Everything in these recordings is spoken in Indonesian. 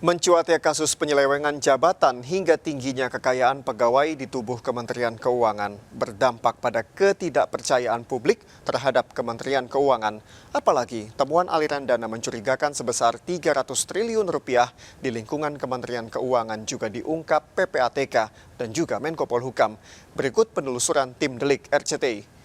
Mencuatnya kasus penyelewengan jabatan hingga tingginya kekayaan pegawai di tubuh Kementerian Keuangan berdampak pada ketidakpercayaan publik terhadap Kementerian Keuangan. Apalagi temuan aliran dana mencurigakan sebesar 300 triliun rupiah di lingkungan Kementerian Keuangan juga diungkap PPATK dan juga Menko Polhukam. Berikut penelusuran tim Delik RCTI.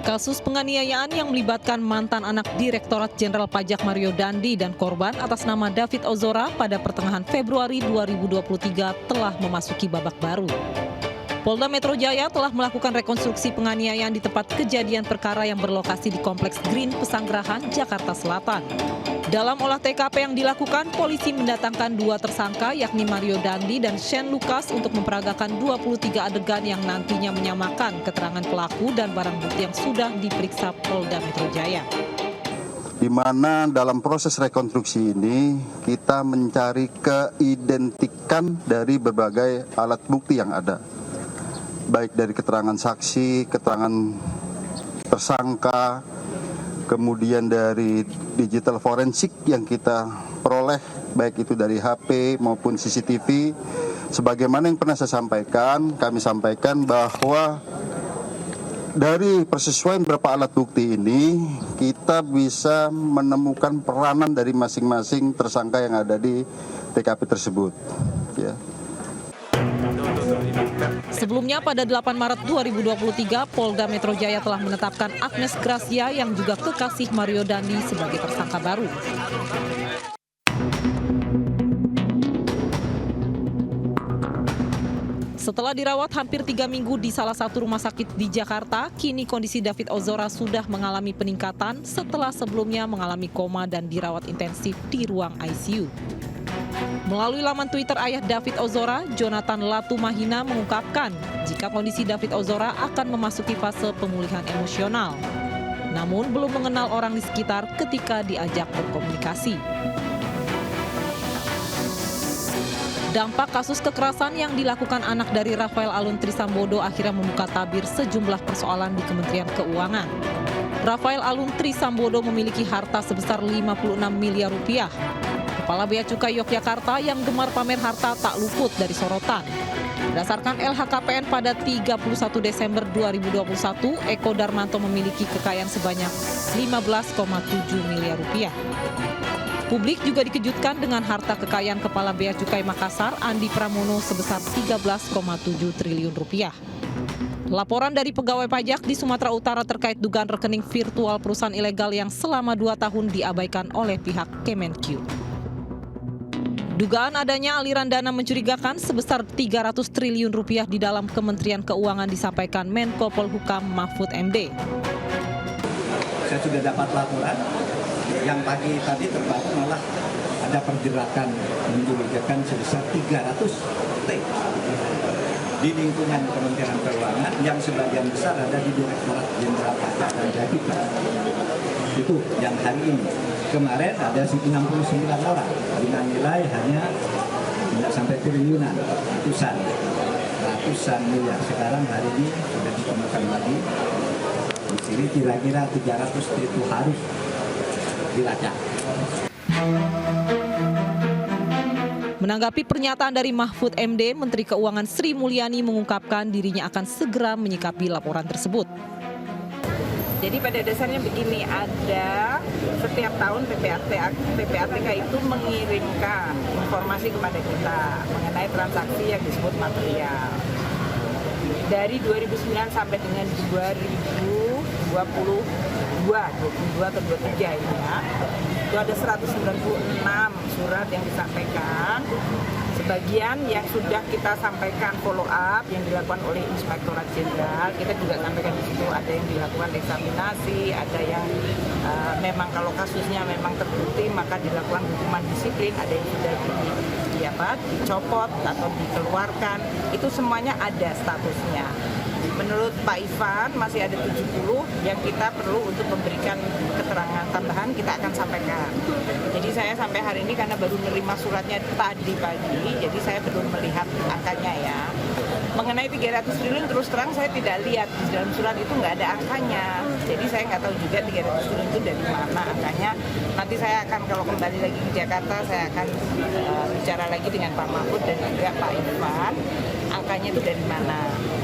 Kasus penganiayaan yang melibatkan mantan anak Direktorat Jenderal Pajak Mario Dandi dan korban atas nama David Ozora pada pertengahan Februari 2023 telah memasuki babak baru. Polda Metro Jaya telah melakukan rekonstruksi penganiayaan di tempat kejadian perkara yang berlokasi di Kompleks Green Pesanggerahan, Jakarta Selatan. Dalam olah TKP yang dilakukan, polisi mendatangkan dua tersangka yakni Mario Dandi dan Shane Lucas untuk memperagakan 23 adegan yang nantinya menyamakan keterangan pelaku dan barang bukti yang sudah diperiksa Polda Metro Jaya. Di mana dalam proses rekonstruksi ini kita mencari keidentikan dari berbagai alat bukti yang ada. Baik dari keterangan saksi, keterangan tersangka, kemudian dari digital forensik yang kita peroleh, baik itu dari HP maupun CCTV. Sebagaimana yang pernah saya sampaikan, kami sampaikan bahwa dari persesuaian beberapa alat bukti ini, kita bisa menemukan peranan dari masing-masing tersangka yang ada di TKP tersebut. Ya. Sebelumnya pada 8 Maret 2023, Polda Metro Jaya telah menetapkan Agnes Gracia yang juga kekasih Mario Dandi sebagai tersangka baru. Setelah dirawat hampir 3 minggu di salah satu rumah sakit di Jakarta, kini kondisi David Ozora sudah mengalami peningkatan setelah sebelumnya mengalami koma dan dirawat intensif di ruang ICU. Melalui laman Twitter ayah David Ozora, Jonathan Latumahina mengungkapkan jika kondisi David Ozora akan memasuki fase pemulihan emosional. Namun belum mengenal orang di sekitar ketika diajak berkomunikasi. Dampak kasus kekerasan yang dilakukan anak dari Rafael Alun Trisambodo akhirnya membuka tabir sejumlah persoalan di Kementerian Keuangan. Rafael Alun Trisambodo memiliki harta sebesar 56 miliar rupiah. Kepala Bea Cukai Yogyakarta yang gemar pamer harta tak luput dari sorotan. Berdasarkan LHKPN pada 31 Desember 2021, Eko Darmanto memiliki kekayaan sebanyak 15,7 miliar rupiah. Publik juga dikejutkan dengan harta kekayaan Kepala Bea Cukai Makassar, Andi Pramono, sebesar 13,7 triliun rupiah. Laporan dari pegawai pajak di Sumatera Utara terkait dugaan rekening virtual perusahaan ilegal yang selama 2 tahun diabaikan oleh pihak Kemenq. Dugaan adanya aliran dana mencurigakan sebesar 300 triliun rupiah di dalam Kementerian Keuangan disampaikan Menko Polhukam Mahfud MD. Saya sudah dapat laporan yang pagi tadi terbaru malah ada pergerakan mencurigakan sebesar 300 T di lingkungan Kementerian Keuangan yang sebagian besar ada di Direktorat Jenderal Pajak dan Cukai. Itu yang hari ini. Kemarin ada 69 orang dengan nilai hanya tidak sampai triliunan, ratusan miliar. Sekarang hari ini sudah ditemukan lagi. Di sini kira-kira 300 itu harus dilacak. Menanggapi pernyataan dari Mahfud MD, Menteri Keuangan Sri Mulyani mengungkapkan dirinya akan segera menyikapi laporan tersebut. Jadi pada dasarnya begini, ada setiap tahun PPATK itu mengirimkan informasi kepada kita mengenai transaksi yang disebut material. Dari 2009 sampai dengan 2022 atau 23 ini ya, itu ada 196 surat yang disampaikan. Sebagian yang sudah kita sampaikan follow up yang dilakukan oleh Inspektorat Jenderal, kita juga sampaikan di situ ada yang dilakukan eksaminasi, ada yang memang kalau kasusnya memang terbukti maka dilakukan hukuman disiplin, ada yang sudah dicopot atau dikeluarkan, itu semuanya ada statusnya. menurut Pak Ivan masih ada 70 yang kita perlu untuk memberikan keterangan tambahan, kita akan sampaikan. Jadi saya sampai hari ini karena baru menerima suratnya tadi pagi, jadi saya belum melihat angkanya ya. Mengenai 300 triliun terus terang saya tidak lihat, di dalam surat itu nggak ada angkanya. Jadi saya nggak tahu juga 300 triliun itu dari mana angkanya. Nanti saya akan kalau kembali lagi ke Jakarta, saya akan bicara lagi dengan Pak Mahfud dan juga Pak Ivan, angkanya itu dari mana.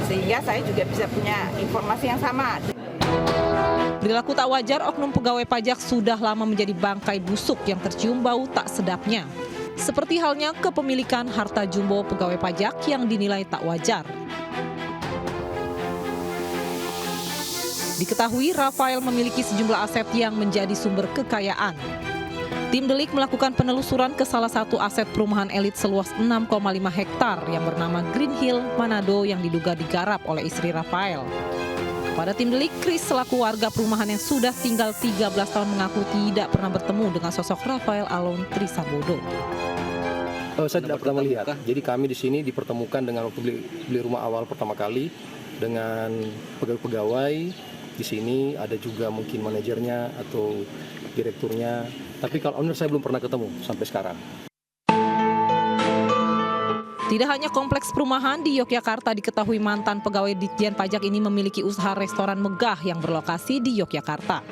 Sehingga saya juga bisa punya informasi yang sama. Perilaku tak wajar oknum pegawai pajak sudah lama menjadi bangkai busuk yang tercium bau tak sedapnya. Seperti halnya kepemilikan harta jumbo pegawai pajak yang dinilai tak wajar. Diketahui Rafael memiliki sejumlah aset yang menjadi sumber kekayaan. Tim Delik melakukan penelusuran ke salah satu aset perumahan elit seluas 6,5 hektar yang bernama Green Hill, Manado yang diduga digarap oleh istri Rafael. Pada tim Delik, Chris selaku warga perumahan yang sudah tinggal 13 tahun mengaku tidak pernah bertemu dengan sosok Rafael Alun Trisambodo. Saya tidak pernah melihat. Jadi kami di sini dipertemukan dengan waktu beli rumah awal pertama kali dengan pegawai-pegawai di sini, ada juga mungkin manajernya atau direkturnya. Tapi kalau owner saya belum pernah ketemu sampai sekarang. Tidak hanya kompleks perumahan di Yogyakarta, diketahui mantan pegawai Ditjen Pajak ini memiliki usaha restoran megah yang berlokasi di Yogyakarta.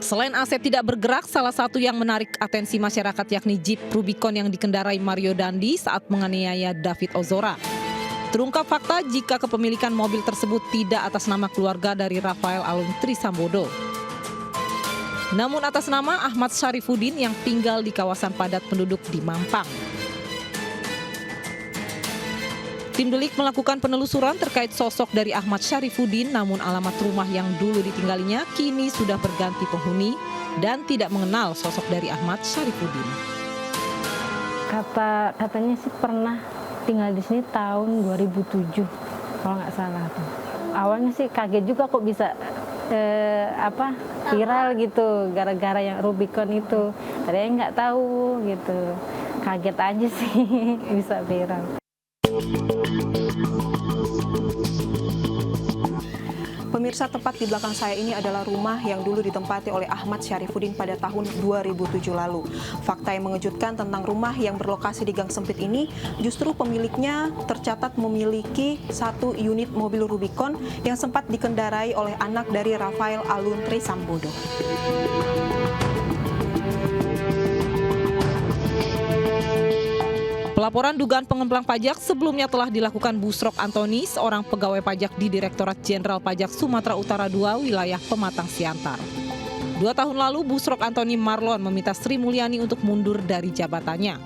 Selain aset tidak bergerak, salah satu yang menarik atensi masyarakat yakni Jeep Rubicon yang dikendarai Mario Dandi saat menganiaya David Ozora. Terungkap fakta jika kepemilikan mobil tersebut tidak atas nama keluarga dari Rafael Alun Trisambodo. Namun atas nama Ahmad Syarifuddin yang tinggal di kawasan padat penduduk di Mampang. Tim Delik melakukan penelusuran terkait sosok dari Ahmad Syarifuddin, namun alamat rumah yang dulu ditinggalinya kini sudah berganti penghuni dan tidak mengenal sosok dari Ahmad Syarifuddin. Katanya sih pernah tinggal di sini tahun 2007 kalau nggak salah tuh. Awalnya sih kaget juga kok bisa viral gitu gara-gara yang Rubicon itu. Tadinya nggak tahu gitu, kaget aja sih bisa viral. Pemirsa, tepat di belakang saya ini adalah rumah yang dulu ditempati oleh Ahmad Syarifuddin pada tahun 2007 lalu. Fakta yang mengejutkan tentang rumah yang berlokasi di Gang Sempit ini, justru pemiliknya tercatat memiliki 1 unit mobil Rubicon yang sempat dikendarai oleh anak dari Rafael Alun Trisambodo. Pelaporan dugaan pengemplang pajak sebelumnya telah dilakukan Busrok Antoni, seorang pegawai pajak di Direktorat Jenderal Pajak Sumatera Utara II, wilayah Pematang Siantar. 2 tahun lalu, Busrok Antoni Marlon meminta Sri Mulyani untuk mundur dari jabatannya.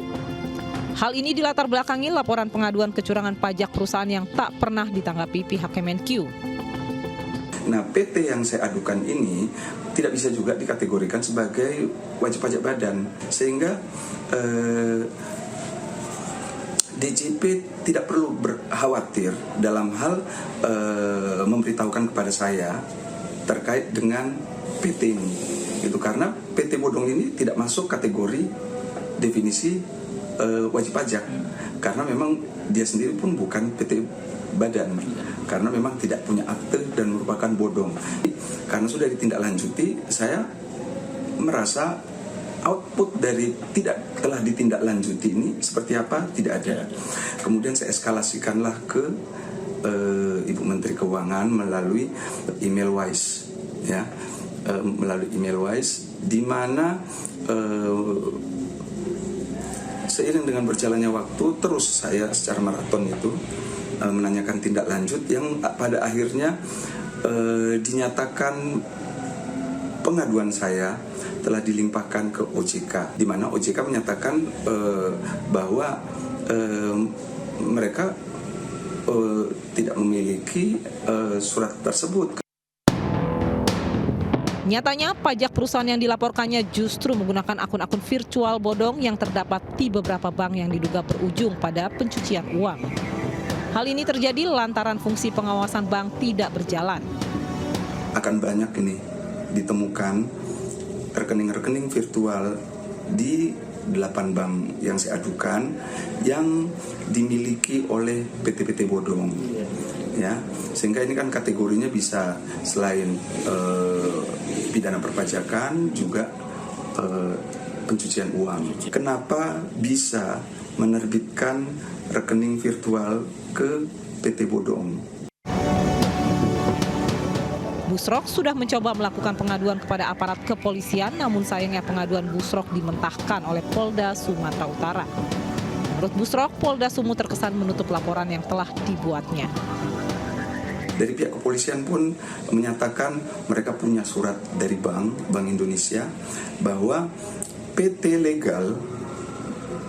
Hal ini dilatar belakangi laporan pengaduan kecurangan pajak perusahaan yang tak pernah ditanggapi pihak Kemenkyu. Nah, PT yang saya adukan ini tidak bisa juga dikategorikan sebagai wajib pajak badan, sehingga DJP tidak perlu khawatir dalam hal memberitahukan kepada saya terkait dengan PT ini. Itu karena PT bodong ini tidak masuk kategori definisi wajib pajak, karena memang dia sendiri pun bukan PT badan, karena memang tidak punya akte dan merupakan bodong. Karena sudah ditindaklanjuti, saya merasa output dari telah ditindaklanjuti ini seperti apa tidak ada. Kemudian saya eskalasikanlah ke Ibu Menteri Keuangan melalui email Wise, ya, melalui email Wise, di mana seiring dengan berjalannya waktu terus saya secara maraton itu menanyakan tindak lanjut yang pada akhirnya dinyatakan pengaduan saya telah dilimpahkan ke OJK, di mana OJK menyatakan bahwa mereka tidak memiliki surat tersebut. Nyatanya, pajak perusahaan yang dilaporkannya justru menggunakan akun-akun virtual bodong yang terdapat di beberapa bank yang diduga berujung pada pencucian uang. Hal ini terjadi lantaran fungsi pengawasan bank tidak berjalan. Akan banyak ini ditemukan rekening-rekening virtual di 8 bank yang saya adukan yang dimiliki oleh PT-PT bodong. ya, sehingga ini kan kategorinya bisa selain pidana perpajakan juga pencucian uang. Kenapa bisa menerbitkan rekening virtual ke PT Bodong? Busrok sudah mencoba melakukan pengaduan kepada aparat kepolisian, namun sayangnya pengaduan Busrok dimentahkan oleh Polda Sumatera Utara. Menurut Busrok, Polda Sumut terkesan menutup laporan yang telah dibuatnya. Dari pihak kepolisian pun menyatakan mereka punya surat dari Bank Indonesia bahwa PT legal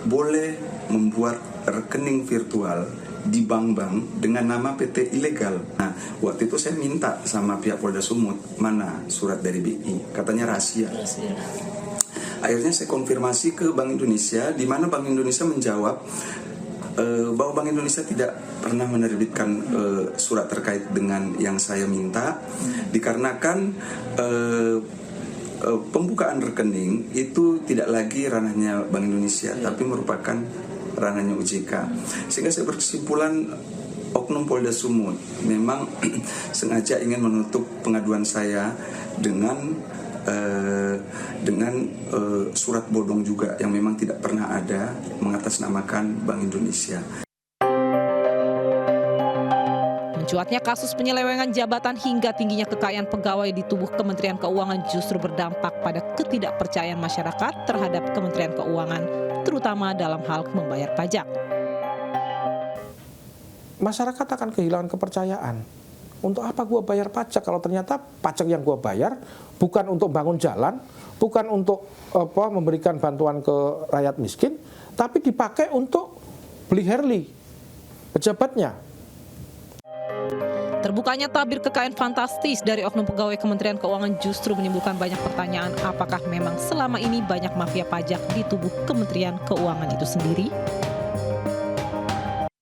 boleh membuat rekening virtual di bank-bank dengan nama PT ilegal. Nah, waktu itu saya minta sama pihak Polda Sumut, mana surat dari BI? Katanya rahasia. Akhirnya saya konfirmasi ke Bank Indonesia, di mana Bank Indonesia menjawab bahwa Bank Indonesia tidak pernah menerbitkan surat terkait dengan yang saya minta, dikarenakan pembukaan rekening itu tidak lagi ranahnya Bank Indonesia, tapi merupakan ranahnya OJK. Sehingga saya berkesimpulan Oknum Polda Sumut memang sengaja ingin menutup pengaduan saya dengan surat bodong juga yang memang tidak pernah ada mengatasnamakan Bank Indonesia. Mencuatnya kasus penyelewengan jabatan hingga tingginya kekayaan pegawai di tubuh Kementerian Keuangan justru berdampak pada ketidakpercayaan masyarakat terhadap Kementerian Keuangan, terutama dalam hal membayar pajak. Masyarakat akan kehilangan kepercayaan. Untuk apa gue bayar pajak kalau ternyata pajak yang gue bayar bukan untuk bangun jalan, bukan untuk memberikan bantuan ke rakyat miskin, tapi dipakai untuk beli Harley pejabatnya. Terbukanya tabir kekayaan fantastis dari oknum pegawai Kementerian Keuangan justru menimbulkan banyak pertanyaan, apakah memang selama ini banyak mafia pajak di tubuh Kementerian Keuangan itu sendiri?